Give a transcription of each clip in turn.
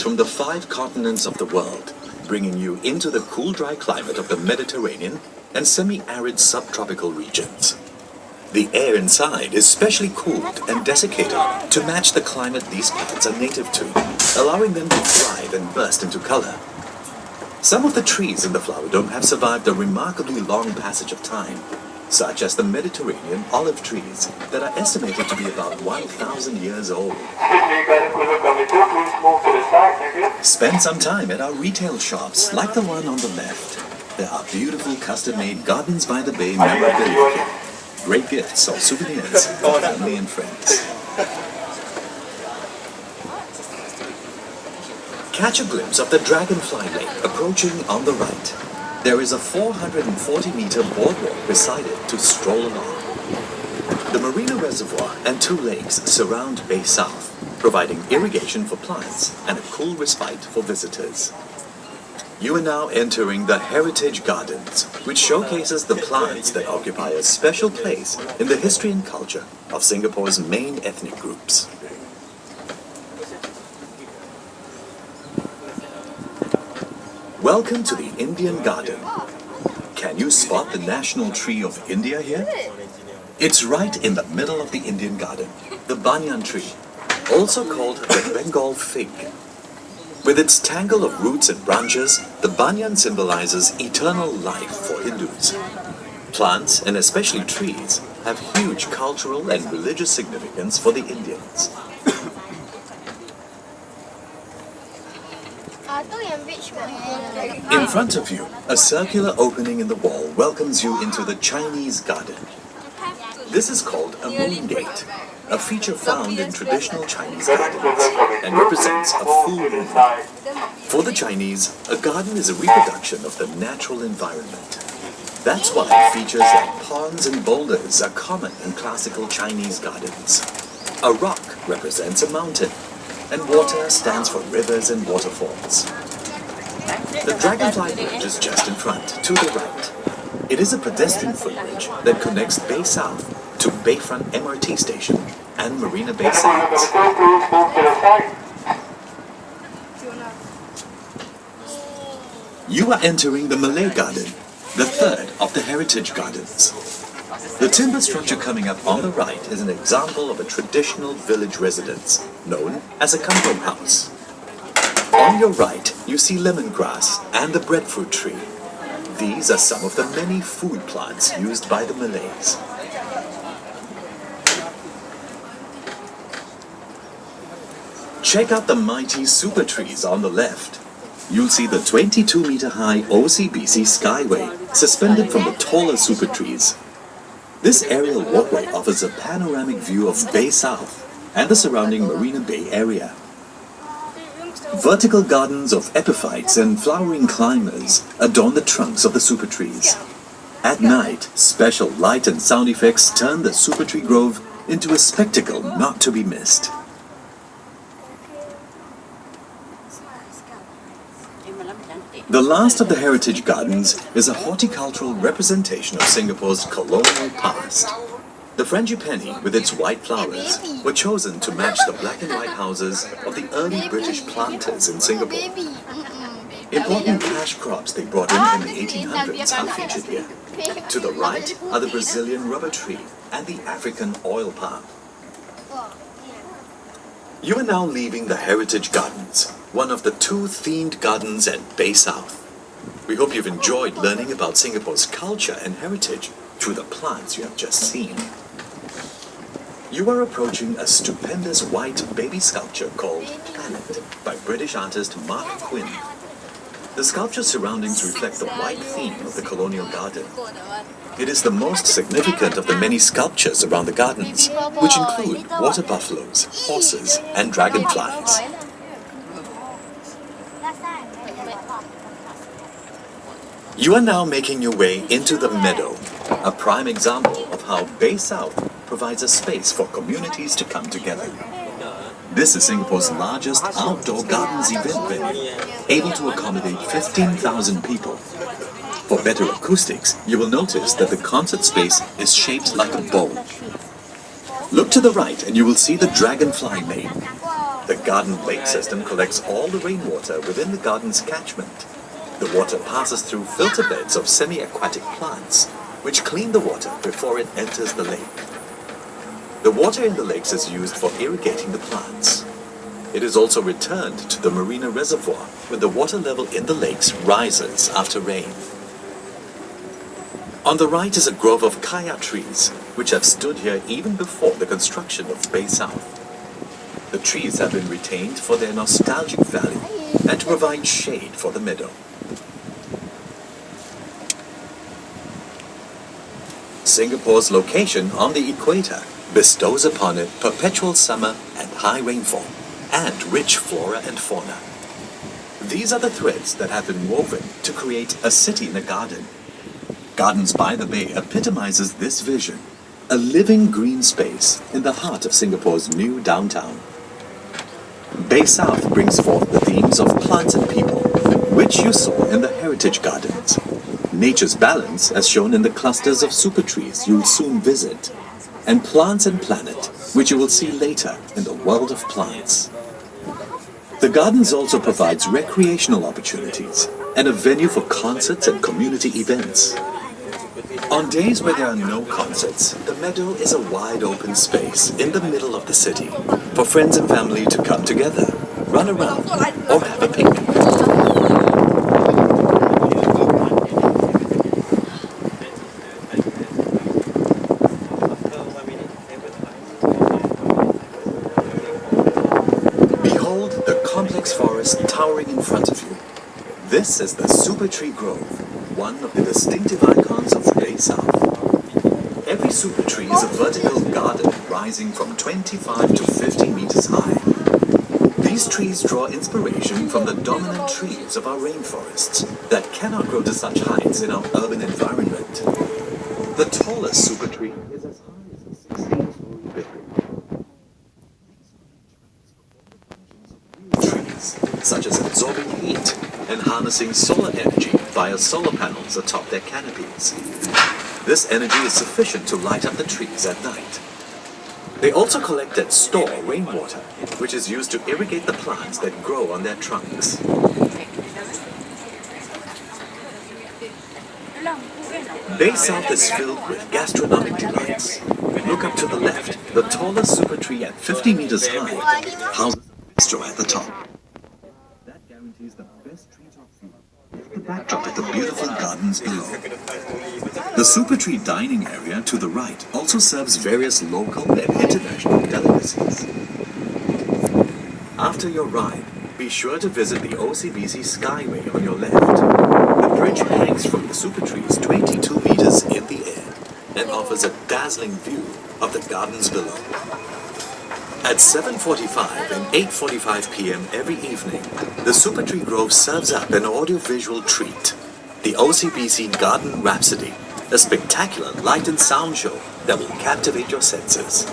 from the 5 continents of the world, bringing you into the cool, dry climate of the Mediterranean and semi-arid subtropical regions. The air inside is specially cooled and desiccated to match the climate these plants are native to, allowing them to thrive and burst into color. Some of the trees in the flower dome have survived a remarkably long passage of time, such as the Mediterranean olive trees that are estimated to be about 1,000 years old. Spend some time at our retail shops, like the one on the left. There are beautiful custom-made Gardens by the Bay memorabilia, great gifts or souvenirs for family and friends. Catch a glimpse of the Dragonfly Lake approaching on the right. There is a 440-meter boardwalk beside it to stroll along. The Marina Reservoir and 2 lakes surround Bay South, providing irrigation for plants and a cool respite for visitors. You are now entering the Heritage Gardens, which showcases the plants that occupy a special place in the history and culture of Singapore's main ethnic groups. Welcome to the Indian Garden. Can you spot the national tree of India here? It's right in the middle of the Indian Garden, the Banyan Tree, also called the Bengal fig. With its tangle of roots and branches, the banyan symbolizes eternal life for Hindus. Plants, and especially trees, have huge cultural and religious significance for the Indians. In front of you, a circular opening in the wall welcomes you into the Chinese garden. This is called a moon gate, a feature found in traditional Chinese gardens, and represents a full moon. For the Chinese, a garden is a reproduction of the natural environment. That's why features like ponds and boulders are common in classical Chinese gardens. A rock represents a mountain, and water stands for rivers and waterfalls. The Dragonfly Bridge is just in front, to the right. It is a pedestrian footbridge that connects Bay South to Bayfront MRT station and Marina Bay Sands. You are entering the Malay Garden, the 3rd of the Heritage Gardens. The timber structure coming up on the right is an example of a traditional village residence, known as a kampung house. On your right, you see lemongrass and the breadfruit tree. These are some of the many food plants used by the Malays. Check out the mighty super trees on the left. You'll see the 22-meter-high Ocbc Sky Rain suspended from the taller super trees. This aerial walkway offers a panoramic view of Bay South and the surrounding Marina Bay area. Vertical gardens of epiphytes and flowering climbers adorn the trunks of the super trees. At night, special light and sound effects turn the super tree grove into a spectacle not to be missed. The last of the Heritage Gardens is a horticultural representation of Singapore's colonial past. The Frangipani, with its white flowers, were chosen to match the black and white houses of the early British planters in Singapore. Important cash crops they brought in the 1800s are featured here. To the right are the Brazilian rubber tree and the African oil palm. You are now leaving the Heritage Gardens, one of the 2 themed gardens at Bay South. We hope you've enjoyed learning about Singapore's culture and heritage through the plants you have just seen. You are approaching a stupendous white baby sculpture called Planet by British artist Mark Quinn. The sculpture's surroundings reflect the white theme of the colonial garden. It is the most significant of the many sculptures around the gardens, which include water buffaloes, horses, and dragonflies. You are now making your way into the meadow, a prime example of how Bay South provides a space for communities to come together. This is Singapore's largest outdoor gardens event venue, able to accommodate 15,000 people. For better acoustics, you will notice that the concert space is shaped like a bowl. Look to the right and you will see the Dragonfly Lane. The garden lake system collects all the rainwater within the garden's catchment. The water passes through filter beds of semi-aquatic plants, which clean the water before it enters the lake. The water in the lakes is used for irrigating the plants. It is also returned to the marina reservoir when the water level in the lakes rises after rain. On the right is a grove of kaya trees, which have stood here even before the construction of Bay South. The trees have been retained for their nostalgic value and to provide shade for the meadow. Singapore's location on the equator bestows upon it perpetual summer and high rainfall, and rich flora and fauna. These are the threads that have been woven to create a city in a garden. Gardens by the Bay epitomizes this vision, a living green space in the heart of Singapore's new downtown. Bay South brings forth the themes of plants and people, which you saw in the heritage gardens. Nature's balance as shown in the clusters of super trees you'll soon visit, and plants and planet, which you will see later in the world of plants. The gardens also provides recreational opportunities and a venue for concerts and community events. On days where there are no concerts, the meadow is a wide open space in the middle of the city for friends and family to come together, run around, or have a picnic. Forest towering in front of you. This is the Super Tree Grove, one of the distinctive icons of Bay South. Every super tree is a vertical garden rising from 25 to 50 meters high. These trees draw inspiration from the dominant trees of our rainforests that cannot grow to such heights in our urban environment. The tallest super tree is as high as a 16-story building. Such as absorbing heat and harnessing solar energy via solar panels atop their canopies. This energy is sufficient to light up the trees at night. They also collect and store rainwater, which is used to irrigate the plants that grow on their trunks. Bay South is filled with gastronomic delights. Look up to the left, the tallest super tree at 50 meters high houses a bistro at the top. Is the best treetop view with the backdrop of the beautiful gardens below. The Super Tree dining area to the right also serves various local and international delicacies. After your ride, be sure to visit the Ocbc Sky Rain on your left. The bridge hangs from the Super Trees 22 meters in the air and offers a dazzling view of the gardens below. At 7:45 and 8:45 p.m. every evening, the Super Tree Grove serves up an audiovisual treat, the Ocbc Garden Rhapsody, a spectacular light and sound show that will captivate your senses.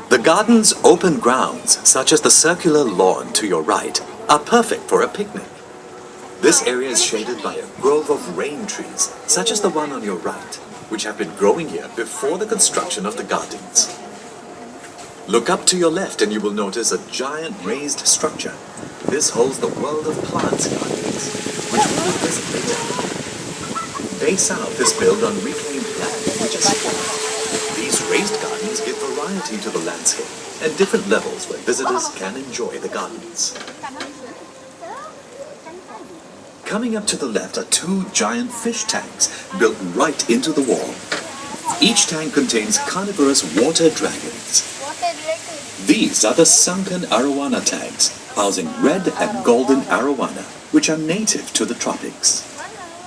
The garden's open grounds, such as the circular lawn to your right, are perfect for a picnic. This area is shaded by a grove of rain trees, such as the one on your right, which have been growing here before the construction of the gardens. Look up to your left and you will notice a giant raised structure. This holds the World of Plants gardens, which we will visit later. Bay South is built on reclaimed land, which is flat. These raised gardens give variety to the landscape and different levels where visitors can enjoy the gardens. Coming up to the left are two giant fish tanks built right into the wall. Each tank contains carnivorous water dragons. These are the sunken arowana tanks, housing red and golden arowana, which are native to the tropics.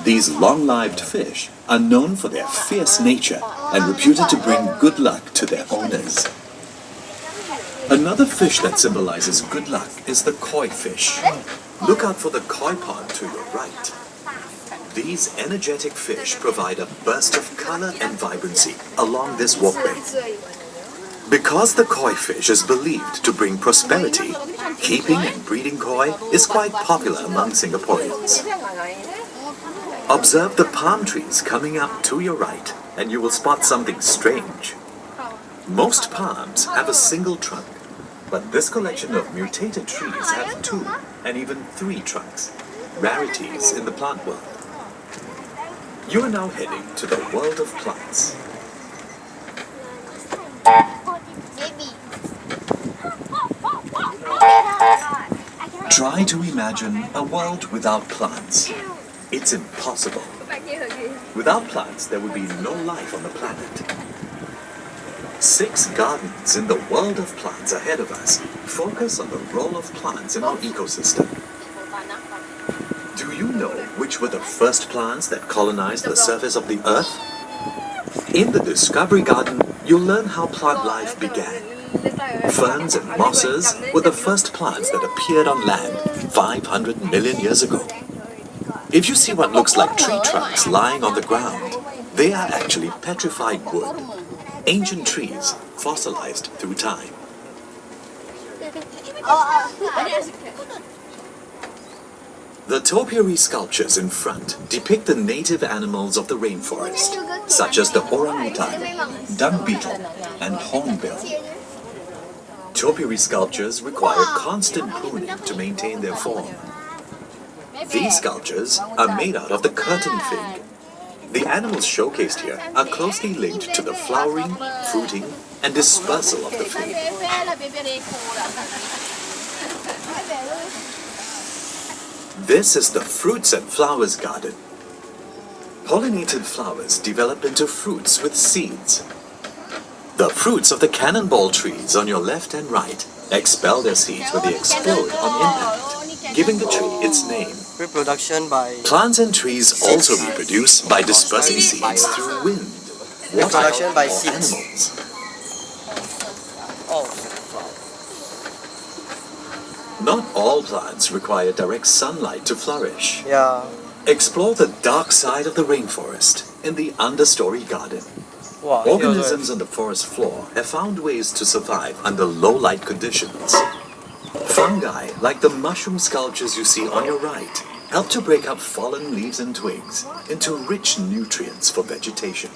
These long-lived fish are known for their fierce nature and reputed to bring good luck to their owners. Another fish that symbolizes good luck is the koi fish. Look out for the koi pond to your right. These energetic fish provide a burst of color and vibrancy along this walkway. Because the koi fish is believed to bring prosperity, keeping and breeding koi is quite popular among Singaporeans. Observe the palm trees coming up to your right, and you will spot something strange. Most palms have a single trunk, but this collection of mutated trees have 2 and even 3 trunks, rarities in the plant world. You are now heading to the world of plants. Try to imagine a world without plants. It's impossible. Without plants, there would be no life on the planet. 6 gardens in the world of plants ahead of us focus on the role of plants in our ecosystem. Do you know which were the first plants that colonized the surface of the earth? In the Discovery Garden, you'll learn how plant life began. Ferns and mosses were the first plants that appeared on land 500 million years ago. If you see what looks like tree trunks lying on the ground, they are actually petrified wood, ancient trees fossilized through time. The topiary sculptures in front depict the native animals of the rainforest, such as the orangutan, dung beetle, and hornbill. Topiary sculptures require constant pruning to maintain their form. These sculptures are made out of the curtain fig. The animals showcased here are closely linked to the flowering, fruiting, and dispersal of the fig. This is the Fruits and Flowers Garden. Pollinated flowers develop into fruits with seeds. The fruits of the cannonball trees on your left and right expel their seeds when they explode on impact, giving the tree its name. Reproduction by Plants and trees also reproduce by dispersing seeds through wind, water, reproduction by or seeds. animals. Not all plants require direct sunlight to flourish. Yeah. Explore the dark side of the rainforest in the understory garden. Wow. Organisms on the forest floor have found ways to survive under low light conditions. Fungi, like the mushroom sculptures you see on your right, help to break up fallen leaves and twigs into rich nutrients for vegetation.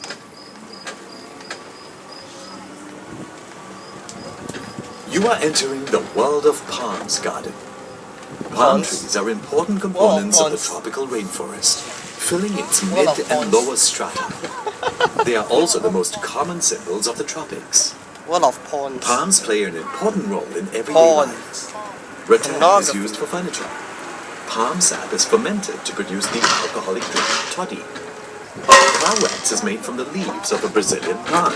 You are entering the world of palms garden. Palm Palms? trees are important components of the palms. tropical rainforest, filling its mid and lower strata. They are also the most common symbols of the tropics. One of ponds. Palms play an important role in everyday Pond. life. Rattan is Pornography. used for furniture. Palm sap is fermented to produce the alcoholic drink toddy. Cow wax is made from the leaves of a Brazilian palm.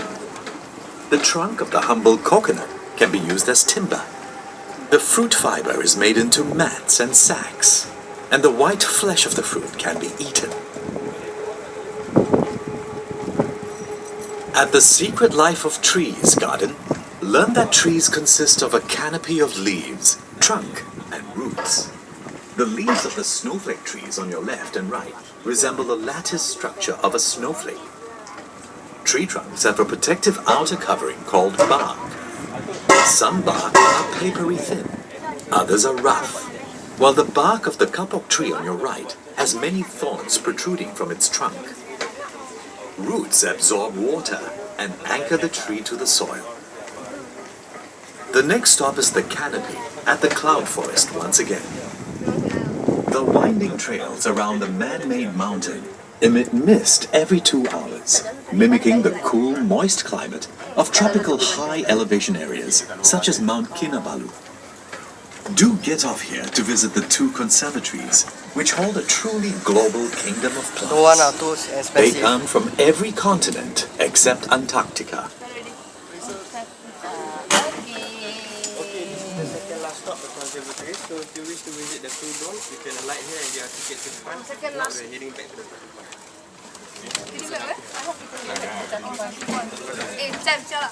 The trunk of the humble coconut can be used as timber. The fruit fiber is made into mats and sacks, and the white flesh of the fruit can be eaten. At the Secret Life of Trees Garden, learn that trees consist of a canopy of leaves, trunk, and roots. The leaves of the snowflake trees on your left and right resemble the lattice structure of a snowflake. Tree trunks have a protective outer covering called bark. Some bark are papery thin, others are rough, while the bark of the kapok tree on your right has many thorns protruding from its trunk. Roots absorb water and anchor the tree to the soil. The next stop is the canopy at the cloud forest once again. The winding trails around the man-made mountain emit mist every 2 hours, mimicking the cool, moist climate of tropical high-elevation areas such as Mount Kinabalu. Do get off here to visit the 2 conservatories, which hold a truly global kingdom of plants. No one are too They expensive. come from every continent except Antarctica. Okay, this is the second last stop, the conservatory. So if you wish to visit the 2 domes, you can alight here and get a ticket to the front. Second Now last. we're heading back to the front. Jadi, I hope kita boleh. Eh, jam je lah.